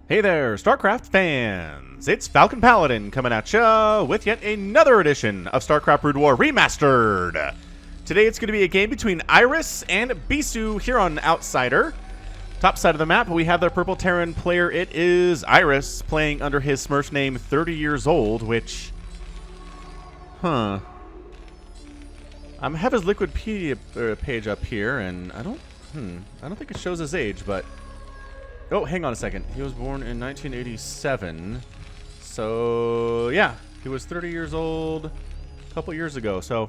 Hey there, StarCraft fans! It's Falcon Paladin coming at ya with yet another edition of StarCraft Brood War Remastered! Today it's going to be a game between Iris and Bisu here on Outsider. Top side of the map, we have the Purple Terran player. It is Iris, playing under his Smurf name 30 years old, which... I have his Liquipedia page up here, and I don't think it shows his age, but... Oh, hang on a second. He was born in 1987. So, yeah. He was 30 years old a couple years ago. So,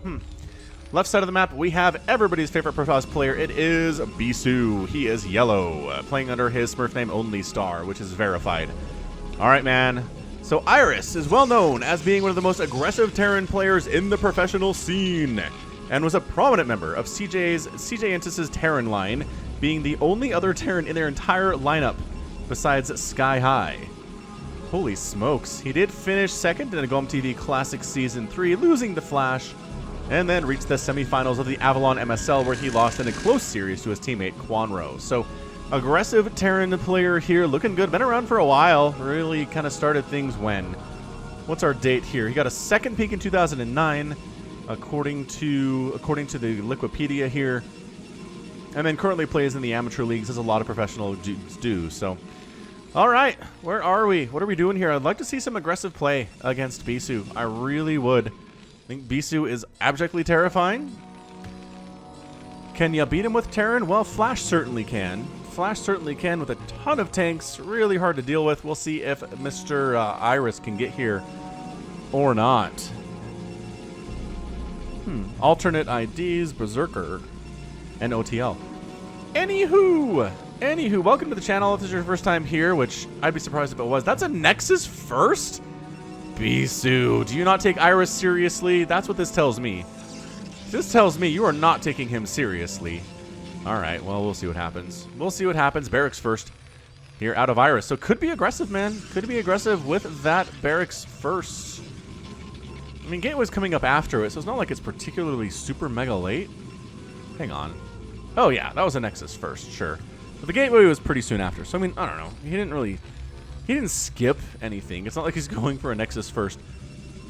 Left side of the map, we have everybody's favorite Protoss player. It is Bisu. He is yellow, playing under his Smurf name Only Star, which is verified. Alright, man. So, Iris is well known as being one of the most aggressive Terran players in the professional scene, and was a prominent member of CJ Intis' Terran line, being the only other Terran in their entire lineup besides Sky High. Holy smokes. He did finish second in a GOM TV Classic Season 3, losing to Flash, and then reached the semifinals of the Avalon MSL, where he lost in a close series to his teammate Quanro. So, aggressive Terran player here, looking good, been around for a while, really kind of started things when. What's our date here? He got a second peak in 2009, according to the Liquipedia here. And then currently plays in the amateur leagues, as a lot of professional dudes do. So, all right, where are we? What are we doing here? I'd like to see some aggressive play against Bisu. I really would. I think Bisu is abjectly terrifying. Can you beat him with Terran? Well, Flash certainly can. Flash certainly can with a ton of tanks. Really hard to deal with. We'll see if Mr. Iris can get here or not. Alternate IDs, Berserker, and OTL. Anywho, welcome to the channel. If this is your first time here, which I'd be surprised if it was. That's a Nexus first? Bisu, do you not take Iris seriously? That's what this tells me. This tells me you are not taking him seriously. Alright, well, we'll see what happens. We'll see what happens. Barracks first here out of Iris. So could be aggressive, man. Could be aggressive with that Barracks first. I mean, Gateway's coming up after it, so it's not like it's particularly super mega late. Hang on. Oh yeah, that was a Nexus first, sure. But the Gateway was pretty soon after, so I mean, I don't know. He didn't skip anything. It's not like he's going for a Nexus first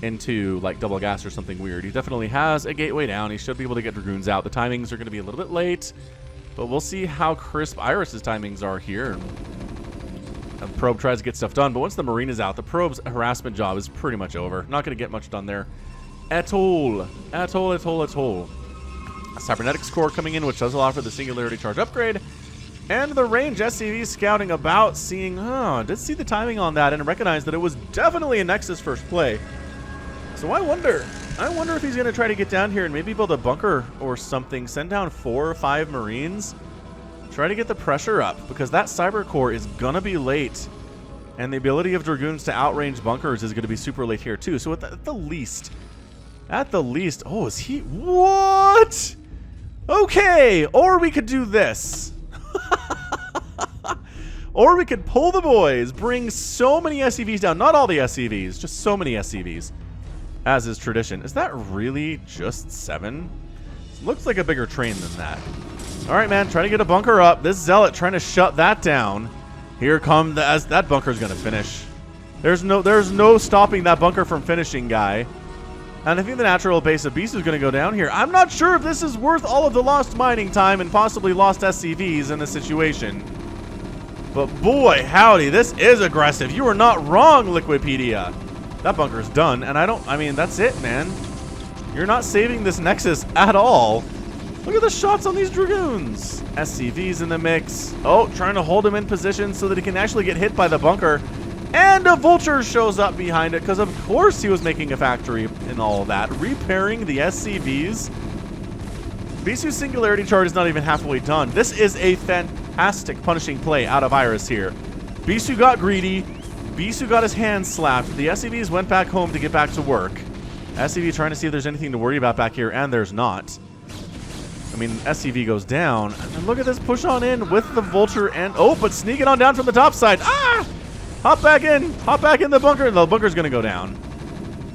into like double gas or something weird. He definitely has a Gateway down. He should be able to get Dragoons out. The timings are going to be a little bit late, but we'll see how crisp Iris's timings are here. The probe tries to get stuff done, but once the Marine is out, the probe's harassment job is pretty much over. Not going to get much done there at all. At all. Cybernetics core coming in, which does allow for the Singularity Charge upgrade. And the range SCV scouting about, seeing, did see the timing on that and recognize that it was definitely a Nexus first play. So I wonder if he's going to try to get down here and maybe build a bunker or something, send down 4 or 5 Marines, try to get the pressure up, because that Cyber core is going to be late. And the ability of Dragoons to outrange bunkers is going to be super late here too. So at the least, oh, is he, what? Okay, or we could do this. Or we could pull the boys, bring so many SCVs down. Not all the SCVs, just so many SCVs, as is tradition. Is that really just 7? Looks like a bigger train than that. All right, man, try to get a bunker up. This Zealot trying to shut that down. Here come that bunker's gonna finish. There's no stopping that bunker from finishing, guy. And I think the natural base of Bisu is going to go down here. I'm not sure if this is worth all of the lost mining time and possibly lost SCVs in this situation. But boy, howdy, this is aggressive. You are not wrong, Liquipedia. That bunker's done, and I mean, that's it, man. You're not saving this Nexus at all. Look at the shots on these Dragoons. SCVs in the mix. Oh, trying to hold him in position so that he can actually get hit by the bunker. And a Vulture shows up behind it, because of course he was making a factory and all of that. Repairing the SCVs. Bisu's Singularity Charge is not even halfway done. This is a fantastic punishing play out of Iris here. Bisu got greedy. Bisu got his hands slapped. The SCVs went back home to get back to work. SCV trying to see if there's anything to worry about back here, and there's not. I mean, SCV goes down. And look at this push on in with the Vulture and... Oh, but sneaking on down from the top side. Ah! Hop back in the bunker. The bunker's going to go down.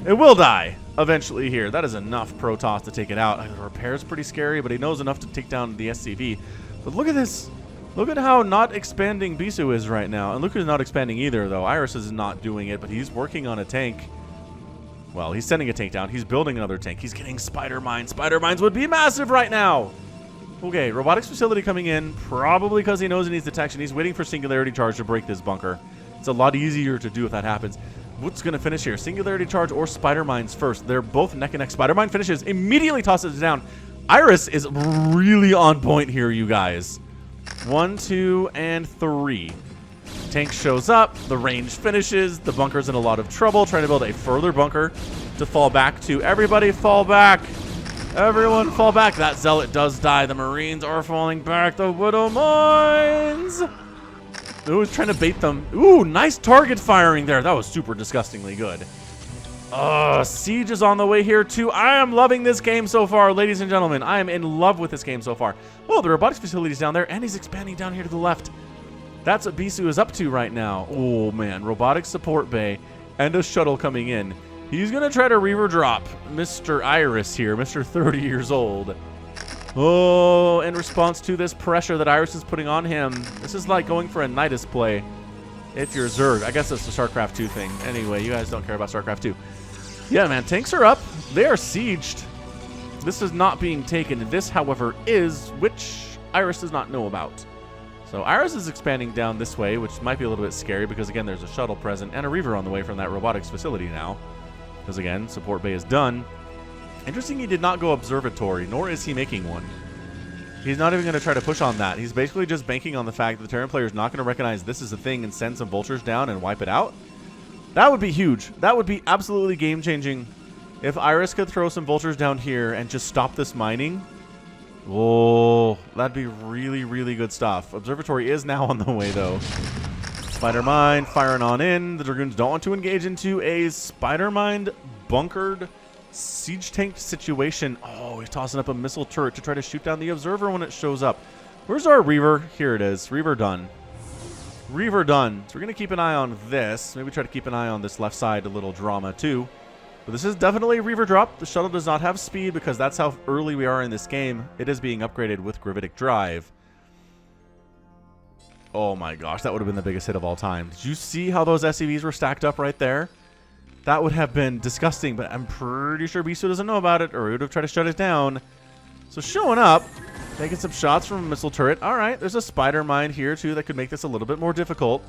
It will die eventually here. That is enough Protoss to take it out. The repair's pretty scary, but he knows enough to take down the SCV. But look at this. Look at how not expanding Bisu is right now. And look who's not expanding either, though. Iris is not doing it, but he's working on a tank. Well, he's sending a tank down. He's building another tank. He's getting spider mines. Spider mines would be massive right now. Okay, robotics facility coming in, probably because he knows he needs detection. He's waiting for singularity charge to break this bunker. It's a lot easier to do if that happens. What's going to finish here? Singularity charge or spider mines first? They're both neck and neck. Spider mine finishes, immediately tosses it down. Iris is really on point here, you guys. 1, 2, and 3. Tank shows up. The range finishes. The bunker's in a lot of trouble. Trying to build a further bunker to fall back to. Everybody fall back. Everyone fall back. That zealot does die. The Marines are falling back. The Widow Mines. Ooh, he's trying to bait them. Ooh, nice target firing there. That was super disgustingly good. Siege is on the way here too. I am loving this game so far, ladies and gentlemen. I am in love with this game so far. Oh, the robotics facility's down there, and he's expanding down here to the left. That's what Bisu is up to right now. Oh, man. Robotics support bay and a shuttle coming in. He's going to try to reaver drop Mr. Iris here, Mr. 30 years old. Oh, in response to this pressure that Iris is putting on him. This is like going for a Nidus play if you're Zerg. I guess that's the StarCraft 2 thing. Anyway, you guys don't care about StarCraft 2. Yeah, man, tanks are up. They are sieged. This is not being taken. This, however, is, which Iris does not know about. So Iris is expanding down this way, which might be a little bit scary because, again, there's a shuttle present and a reaver on the way from that robotics facility now. Because, again, support bay is done. Interesting he did not go observatory, nor is he making one. He's not even going to try to push on that. He's basically just banking on the fact that the Terran player is not going to recognize this is a thing and send some vultures down and wipe it out. That would be huge. That would be absolutely game-changing. If Iris could throw some vultures down here and just stop this mining. Oh, that'd be really, really good stuff. Observatory is now on the way, though. Spider mine firing on in. The Dragoons don't want to engage into a spider mine bunkered siege tank situation. Oh, he's tossing up a missile turret to try to shoot down the observer when it shows up. Where's our reaver? Here it is. Reaver done. Reaver done. So we're going to keep an eye on this. Maybe try to keep an eye on this left side, a little drama too. But this is definitely a reaver drop. The shuttle does not have speed because that's how early we are in this game. It is being upgraded with gravitic drive. Oh my gosh, that would have been the biggest hit of all time. Did you see how those SCVs were stacked up right there? That would have been disgusting, but I'm pretty sure Bisu doesn't know about it or he would have tried to shut it down. So showing up, taking some shots from a missile turret. All right, there's a spider mine here too that could make this a little bit more difficult.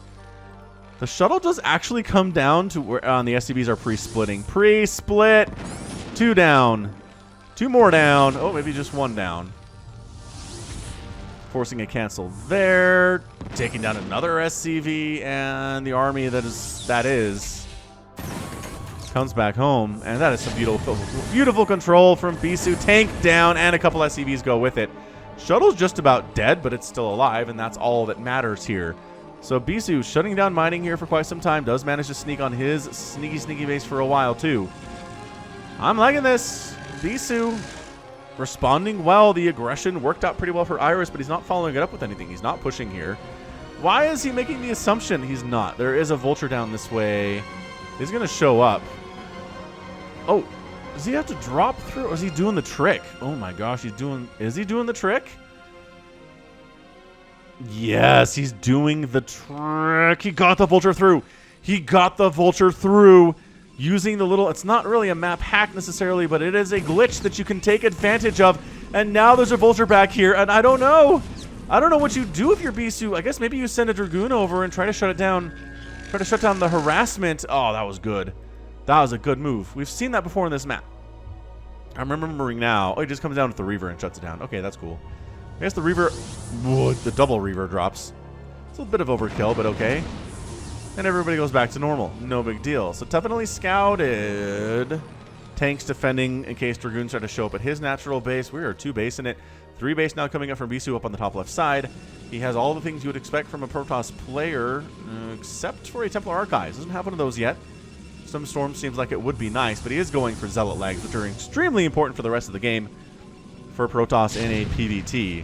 The shuttle does actually come down to where the SCVs are pre-splitting. Pre-split. 2 down. 2 more down. Oh, maybe just 1 down. Forcing a cancel there. Taking down another SCV. And the army that is comes back home. And that is some beautiful control from Bisu. Tank down and a couple SCVs go with it. Shuttle's just about dead, but it's still alive. And that's all that matters here. So Bisu shutting down mining here for quite some time. Does manage to sneak on his sneaky base for a while too. I'm liking this. Bisu responding well. The aggression worked out pretty well for Iris, but he's not following it up with anything. He's not pushing here. Why is he making the assumption he's not? There is a vulture down this way. He's going to show up. Oh, does he have to drop through or is he doing the trick? Oh my gosh, is he doing the trick? Yes, he's doing the trick. He got the vulture through. He got the vulture through using the little, it's not really a map hack necessarily, but it is a glitch that you can take advantage of. And now there's a vulture back here, and I don't know. I don't know what you do if you're Bisu. I guess maybe you send a Dragoon over and try to shut it down. Try to shut down the harassment. Oh, that was good. That was a good move. We've seen that before in this map. I'm remembering now. Oh, he just comes down with the Reaver and shuts it down. Okay, that's cool. I guess the Reaver, the double Reaver drops. It's a bit of overkill, but okay. And everybody goes back to normal. No big deal. So definitely scouted. Tanks defending in case Dragoons try to show up at his natural base. We are 2 base in it. 3 base now coming up from Bisu up on the top left side. He has all the things you would expect from a Protoss player, except for a Templar Archives. Doesn't have one of those yet. Some Storm seems like it would be nice, but he is going for Zealot legs, which are extremely important for the rest of the game for Protoss in a PvT.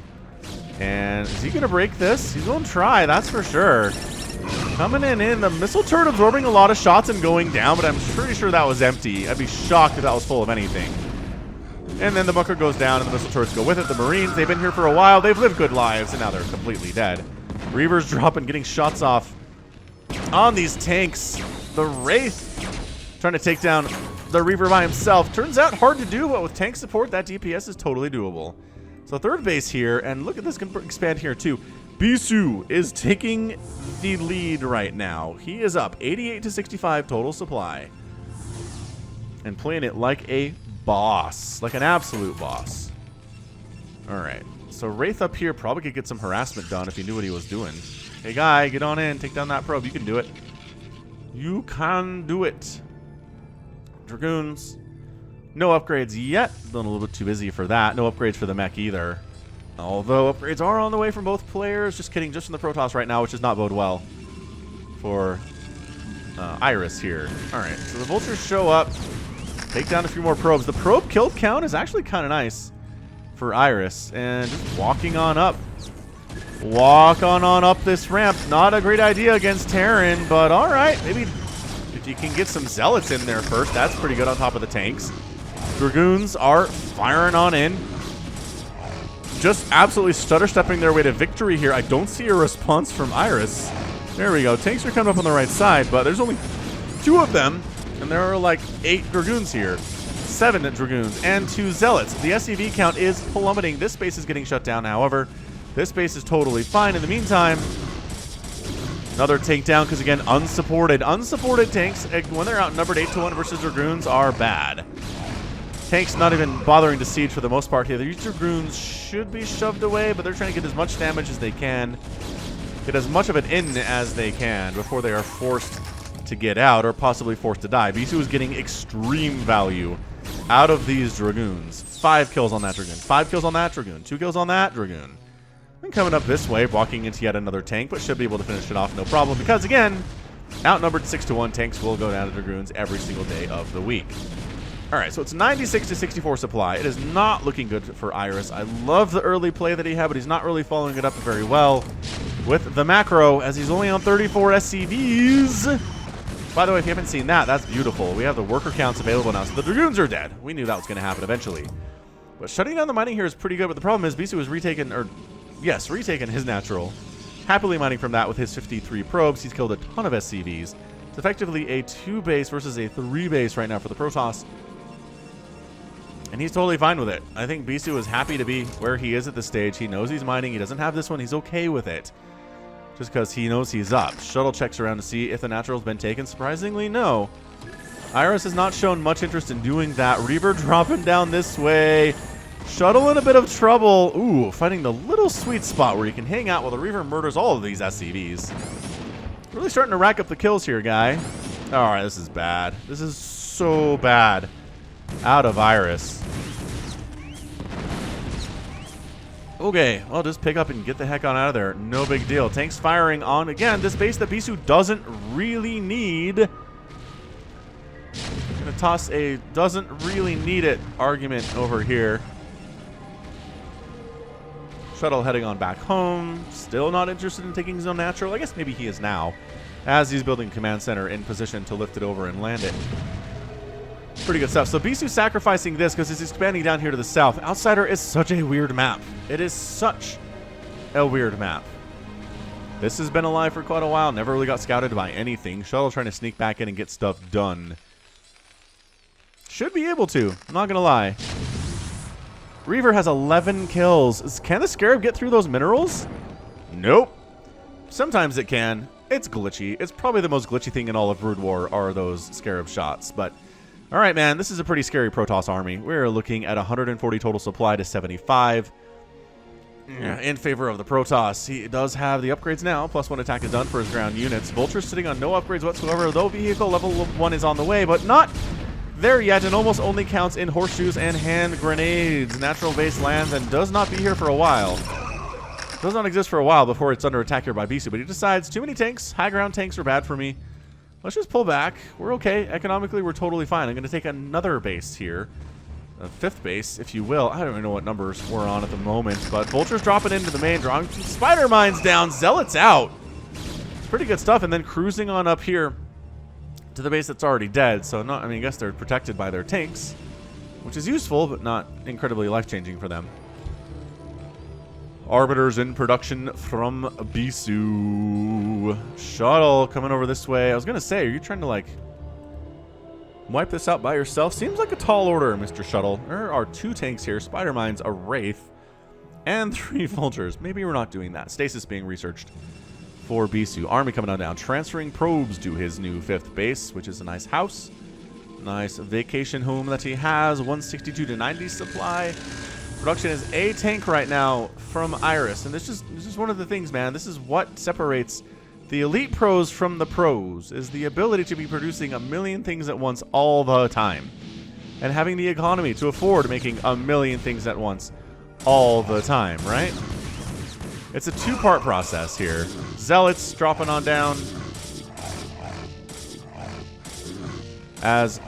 And is he going to break this? He's going to try, that's for sure. Coming in. The missile turret absorbing a lot of shots and going down, but I'm pretty sure that was empty. I'd be shocked if that was full of anything. And then the bunker goes down and the missile turrets go with it. The Marines, they've been here for a while. They've lived good lives, and now they're completely dead. Reavers dropping, getting shots off on these tanks. The Wraith trying to take down the Reaver by himself. Turns out hard to do, but with tank support, that DPS is totally doable. So third base here, and look at this, can expand here too. Bisu is taking the lead right now. He is up 88 to 65 total supply. And playing it like a boss. Like an absolute boss. Alright. So Wraith up here probably could get some harassment done if he knew what he was doing. Hey guy, get on in. Take down that probe. You can do it. You can do it. Dragoons. No upgrades yet. Been a little bit too busy for that. No upgrades for the mech either. Although upgrades are on the way from both players. Just kidding. Just from the Protoss right now, which does not bode well for Iris here. Alright. So the Vultures show up. Take down a few more probes. The probe kill count is actually kind of nice for Iris. And just walking on up. Walk on up this ramp. Not a great idea against Terran, but alright. Maybe if you can get some Zealots in there first, that's pretty good on top of the tanks. Dragoons are firing on in. Just absolutely stutter-stepping their way to victory here. I don't see a response from Iris. There we go. Tanks are coming up on the right side, but there's only 2 of them. And there are like 8 Dragoons here. 7 Dragoons and 2 Zealots. The SCV count is plummeting. This base is getting shut down, however. This base is totally fine. In the meantime, another tank down because, again, unsupported. Unsupported tanks, when they're outnumbered 8-1 versus Dragoons, are bad. Tanks not even bothering to siege for the most part here. These Dragoons should be shoved away, but they're trying to get as much damage as they can. Get as much of it in as they can before they are forced to get out or possibly forced to die. Bisu is getting extreme value out of these Dragoons. 5 kills on that Dragoon. 5 kills on that Dragoon. 2 kills on that Dragoon. And coming up this way, walking into yet another tank, but should be able to finish it off no problem because, again, outnumbered 6-1, tanks will go down to Dragoons every single day of the week. Alright, so it's 96 to 64 supply. It is not looking good for Iris. I love the early play that he had, but he's not really following it up very well with the macro, as he's only on 34 SCVs. By the way, if you haven't seen that, that's beautiful. We have the worker counts available now, so the Dragoons are dead. We knew that was going to happen eventually. But shutting down the mining here is pretty good, but the problem is Bisu has retaken his natural. Happily mining from that with his 53 probes. He's killed a ton of SCVs. It's effectively a 2 base versus a 3 base right now for the Protoss. And he's totally fine with it. I think Bisu is happy to be where he is at this stage. He knows he's mining. He doesn't have this one. He's okay with it. Just because he knows he's up. Shuttle checks around to see if the natural's been taken. Surprisingly, no. Iris has not shown much interest in doing that. Reaver dropping down this way. Shuttle in a bit of trouble. Ooh, finding the little sweet spot where you can hang out while the Reaver murders all of these SCVs. Really starting to rack up the kills here, guy. Alright, this is bad. This is so bad. Out of Iris. Okay, well, just pick up and get the heck on out of there. No big deal. Tanks firing on, again, this base that Bisu doesn't really need. Gonna toss a doesn't really need it argument over here. Shuttle heading on back home. Still not interested in taking his own natural. I guess maybe he is now, as he's building command center in position to lift it over and land it. Pretty good stuff. So Bisu sacrificing this because he's expanding down here to the south. Outsider is such a weird map. It is such a weird map. This has been alive for quite a while. Never really got scouted by anything. Shuttle trying to sneak back in and get stuff done. Should be able to. I'm not going to lie. Reaver has 11 kills. Can the Scarab get through those minerals? Nope. Sometimes it can. It's glitchy. It's probably the most glitchy thing in all of Brood War are those Scarab shots. But, alright, man. This is a pretty scary Protoss army. We're looking at 140 total supply to 75. In favor of the Protoss. He does have the upgrades now. +1 attack is done for his ground units. Vulture's sitting on no upgrades whatsoever, though vehicle level 1 is on the way, but not there yet, and almost only counts in horseshoes and hand grenades. Natural base lands and does not be here for a while. Does not exist for a while before it's under attack here by Bisu, but he decides too many tanks. High ground tanks are bad for me. Let's just pull back. We're okay. Economically, we're totally fine. I'm going to take another base here. A 5th base, if you will. I don't even know what numbers we're on at the moment, but Vulture's dropping into the main, drawing some spider mines down. Zealots out. Pretty good stuff, and then cruising on up here to the base that's already dead. So, not, I mean, I guess they're protected by their tanks. which is useful, but not incredibly life-changing for them. Arbiters in production from Bisu. Shuttle coming over this way. I was going to say, are you trying to, like, wipe this out by yourself? Seems like a tall order, Mr. Shuttle. There are 2 tanks here, Spider Mines, a Wraith, and 3 Vultures. Maybe we're not doing that. Stasis being researched for Bisu. Army coming on down. Transferring probes to his new 5th base, which is a nice house. Nice vacation home that he has. 162 to 90 supply. Production is a tank right now from Iris. And this is one of the things, man. This is what separates the elite pros from the pros, is the ability to be producing a million things at once all the time. And having the economy to afford making a million things at once all the time, right? It's a 2-part process here. Zealots dropping on down as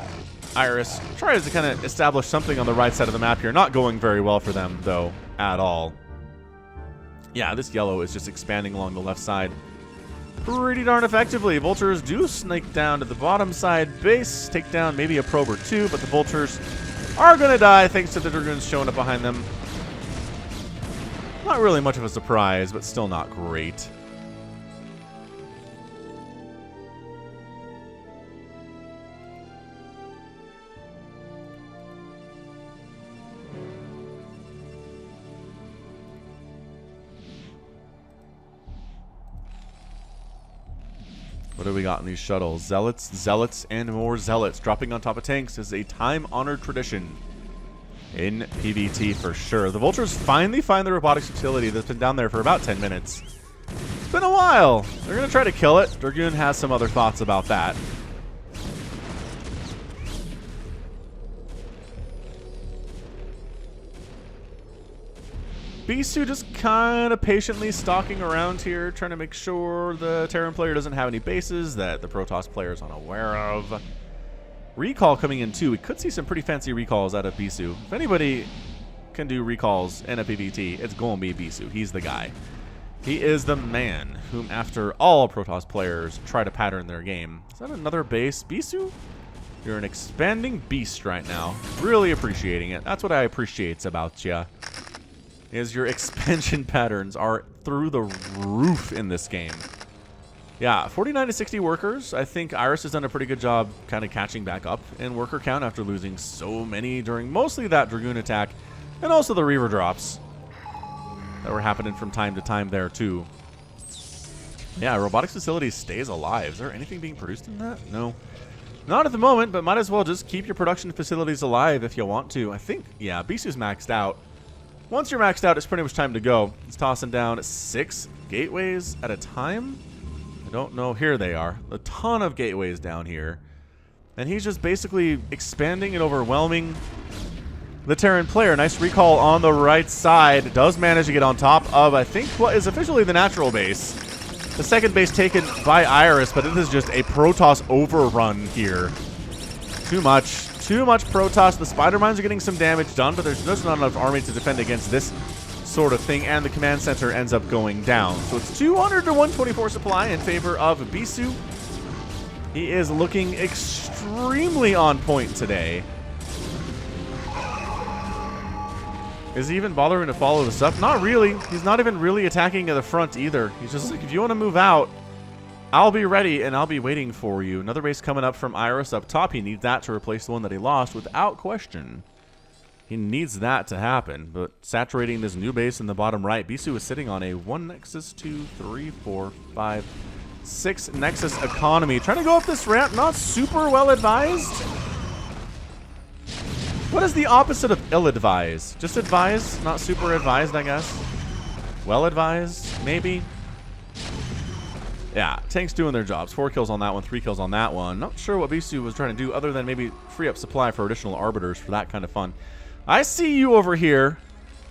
Iris tries to kind of establish something on the right side of the map here. Not going very well for them, though, at all. Yeah, this yellow is just expanding along the left side pretty darn effectively. Vultures do snake down to the bottom side base, take down maybe a probe or 2, but the Vultures are going to die thanks to the Dragoons showing up behind them. Not really much of a surprise, but still not great. What do we got in these shuttles? Zealots, Zealots, and more Zealots. Dropping on top of tanks is a time-honored tradition in PvT for sure. The Vultures finally find the robotics utility that's been down there for about 10 minutes. It's been a while. They're going to try to kill it. Dragoon has some other thoughts about that. Bisu just kind of patiently stalking around here, trying to make sure the Terran player doesn't have any bases that the Protoss player is unaware of. Recall coming in too. We could see some pretty fancy recalls out of Bisu. If anybody can do recalls in a PvT, it's going to be Bisu. He's the guy. He is the man whom, after all Protoss players try to pattern their game. Is that another base? Bisu? You're an expanding beast right now. Really appreciating it. That's what I appreciate about you. Is your expansion patterns are through the roof in this game. Yeah, 49 to 60 workers. I think Iris has done a pretty good job kind of catching back up in worker count after losing so many during mostly that Dragoon attack and also the Reaver drops that were happening from time to time there too. Yeah, robotics facility stays alive. Is there anything being produced in that? No. Not at the moment, but might as well just keep your production facilities alive if you want to. I think, yeah, Bisu's maxed out. Once you're maxed out, it's pretty much time to go. It's tossing down 6 gateways at a time. I don't know. Here they are. A ton of gateways down here. And he's just basically expanding and overwhelming the Terran player. Nice recall on the right side. Does manage to get on top of, I think, what is officially the natural base. The second base taken by Iris, but this is just a Protoss overrun here. Too much. Too much Protoss. The Spider Mines are getting some damage done, but there's just not enough army to defend against this sort of thing, and the command center ends up going down. So it's 200 to 124 supply in favor of Bisu. He is looking extremely on point today. Is he even bothering to follow this up? Not really. He's not even really attacking at the front either. He's just like, if you want to move out, I'll be ready, and I'll be waiting for you. Another base coming up from Iris up top. He needs that to replace the one that he lost without question. He needs that to happen. But saturating this new base in the bottom right, Bisu is sitting on a 1 Nexus, 2, 3, 4, 5, 6 Nexus economy. Trying to go up this ramp, not super well advised. What is the opposite of ill-advised? Just advised, not super advised, I guess. Well advised, maybe. Yeah, tanks doing their jobs. 4 kills on that one, 3 kills on that one. Not sure what Bisu was trying to do other than maybe free up supply for additional Arbiters for that kind of fun. I see you over here.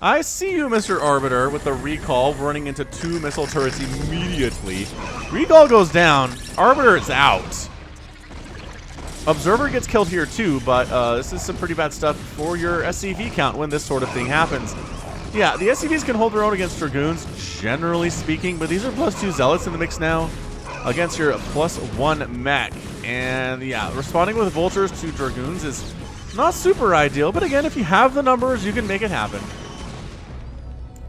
I see you, Mr. Arbiter, with the recall running into 2 missile turrets immediately. Recall goes down. Arbiter is out. Observer gets killed here too, but this is some pretty bad stuff for your SCV count when this sort of thing happens. Yeah, the SCVs can hold their own against Dragoons, generally speaking, but these are +2 Zealots in the mix now against your +1 mech. And yeah, responding with Vultures to Dragoons is Not super ideal, but again, if you have the numbers, you can make it happen.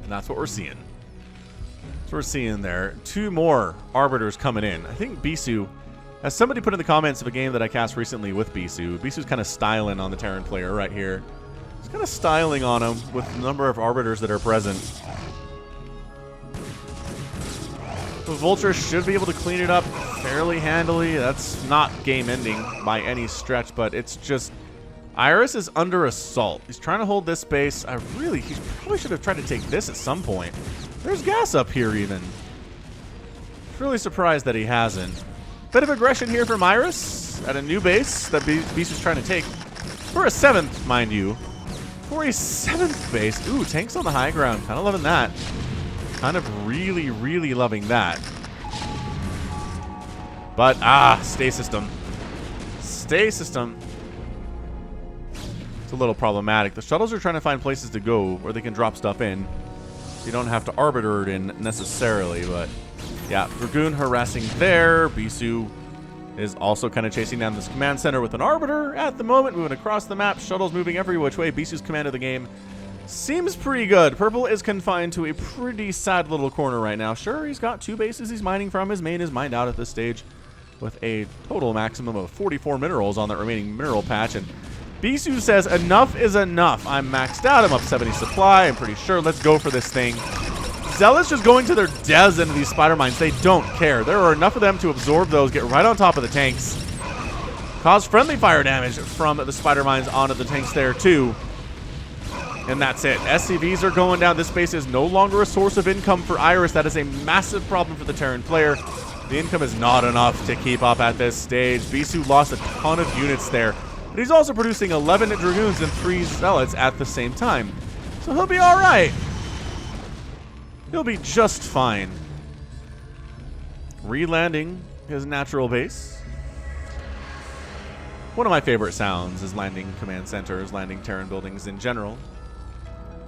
And that's what we're seeing. That's what we're seeing there. 2 more Arbiters coming in. I think Bisu, as somebody put in the comments of a game that I cast recently with Bisu, Bisu's kind of styling on the Terran player right here. He's kind of styling on him with the number of Arbiters that are present. The Vulture should be able to clean it up fairly handily. That's not game ending by any stretch, but it's just... Iris is under assault. He's trying to hold this base. He probably should have tried to take this at some point. There's gas up here even. Really surprised that he hasn't. Bit of aggression here from Iris at a new base that Bisu's trying to take. For a 7th, mind you. For a 7th base. Ooh, tanks on the high ground. Kind of loving that. Kind of really, really loving that. But, stay system. Stay system. It's a little problematic. The shuttles are trying to find places to go where they can drop stuff in. So you don't have to arbiter it in necessarily, but yeah, Dragoon harassing there. Bisu is also kind of chasing down this command center with an arbiter at the moment, moving across the map. Shuttles moving every which way. Bisu's command of the game seems pretty good. Purple is confined to a pretty sad little corner right now. Sure, he's got 2 bases he's mining from. His main is mined out at this stage with a total maximum of 44 minerals on that remaining mineral patch, and Bisu says, enough is enough. I'm maxed out. I'm up 70 supply. I'm pretty sure. Let's go for this thing. Zealots just going to their deaths into these spider mines. They don't care. There are enough of them to absorb those, get right on top of the tanks, cause friendly fire damage from the spider mines onto the tanks there too. And that's it. SCVs are going down. This base is no longer a source of income for Iris. That is a massive problem for the Terran player. The income is not enough to keep up at this stage. Bisu lost a ton of units there. But he's also producing 11 Dragoons and 3 Zealots at the same time. So he'll be alright. He'll be just fine. Re-landing his natural base. One of my favorite sounds is landing command centers, landing Terran buildings in general.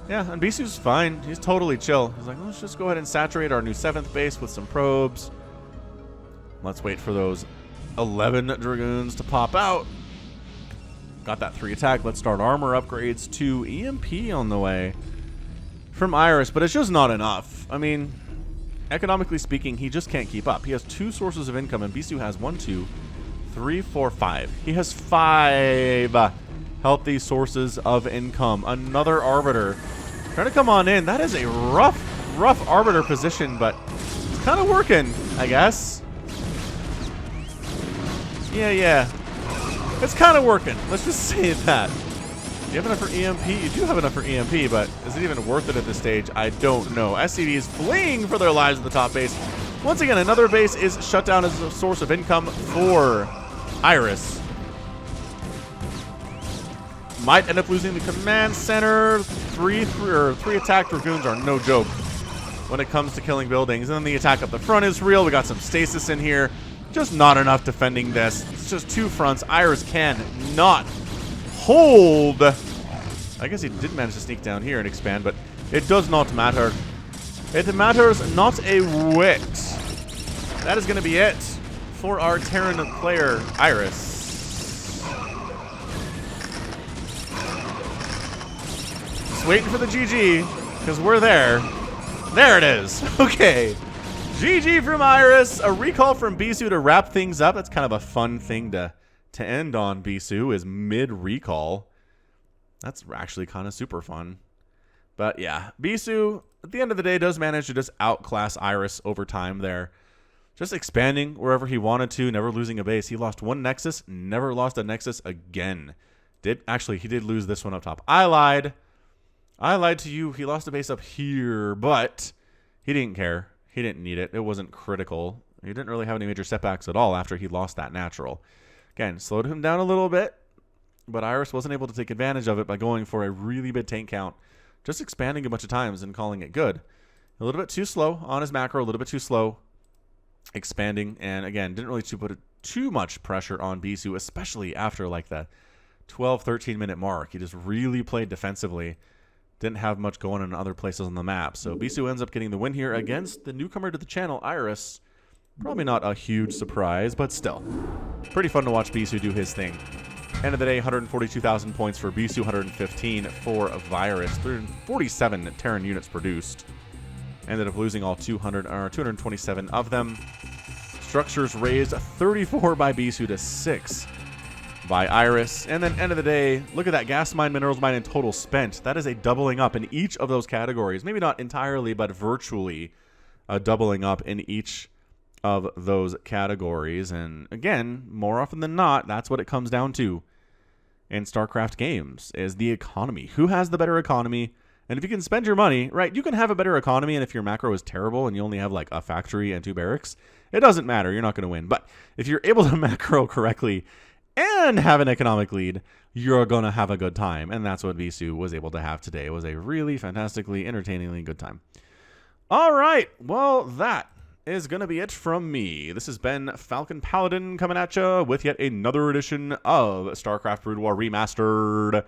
Yeah, and Bisu's fine. He's totally chill. He's like, let's just go ahead and saturate our new 7th base with some probes. Let's wait for those 11 Dragoons to pop out. Got that 3 attack. Let's start armor upgrades to EMP on the way from Iris, but it's just not enough. I mean, economically speaking, he just can't keep up. He has 2 sources of income, and Bisu has 1, 2, 3, 4, 5. He has 5 healthy sources of income. Another Arbiter trying to come on in. That is a rough Arbiter position, but it's kind of working, I guess. Yeah. It's kind of working. Let's just say that. Do you have enough for EMP? You do have enough for EMP, but is it even worth it at this stage? I don't know. SCV is fleeing for their lives at the top base. Once again, another base is shut down as a source of income for Iris. Might end up losing the command center. 3 attack Dragoons are no joke when it comes to killing buildings. And then the attack up the front is real. We got some stasis in here. Just not enough defending this. It's just 2 fronts. Iris can not hold. I guess he did manage to sneak down here and expand, but it does not matter. It matters not a whit. That is going to be it for our Terran player, Iris. Just waiting for the GG, because we're there. There it is. Okay. GG from Iris. A recall from Bisu to wrap things up. That's kind of a fun thing to end on. Bisu is mid-recall. That's actually kind of super fun. But yeah, Bisu, at the end of the day, does manage to just outclass Iris over time there. Just expanding wherever he wanted to, never losing a base. He lost 1 Nexus, never lost a Nexus again. Actually, he did lose this one up top. I lied. I lied to you. He lost a base up here, but he didn't care. He didn't need it. It wasn't critical. He didn't really have any major setbacks at all after he lost that natural. Again, slowed him down a little bit, but Iris wasn't able to take advantage of it by going for a really big tank count, just expanding a bunch of times and calling it good. A little bit too slow on his macro, a little bit too slow expanding, and again, didn't really put too much pressure on Bisu, especially after like the 12-13 minute mark. He just really played defensively. Didn't have much going on in other places on the map. So Bisu ends up getting the win here against the newcomer to the channel, Iris. Probably not a huge surprise, but still. Pretty fun to watch Bisu do his thing. End of the day, 142,000 points for Bisu, 115 for Virus, 347 Terran units produced. Ended up losing all 227 of them. Structures raised 34 by Bisu to 6 by Iris. And then end of the day, look at that gas mine, minerals mine, and total spent. That is a doubling up in each of those categories. Maybe not entirely, but virtually a doubling up in each of those categories. And again, more often than not, that's what it comes down to in StarCraft games, is the economy. Who has the better economy? And if you can spend your money, right, you can have a better economy, and if your macro is terrible and you only have like a factory and 2 barracks, it doesn't matter. You're not going to win. But if you're able to macro correctly and have an economic lead, you're going to have a good time. And that's what Bisu was able to have today. It was a really fantastically, entertainingly good time. All right. Well, that is going to be it from me. This has been Falcon Paladin coming at you with yet another edition of StarCraft Brood War Remastered.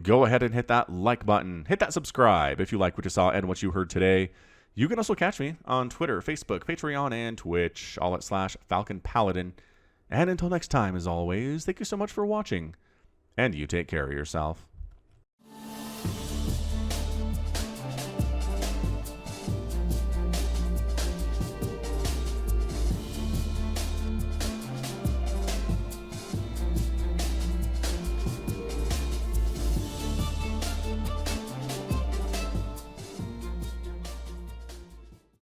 Go ahead and hit that like button. Hit that subscribe if you like what you saw and what you heard today. You can also catch me on Twitter, Facebook, Patreon, and Twitch, all at /Falcon Paladin. And until next time, as always, thank you so much for watching, and you take care of yourself.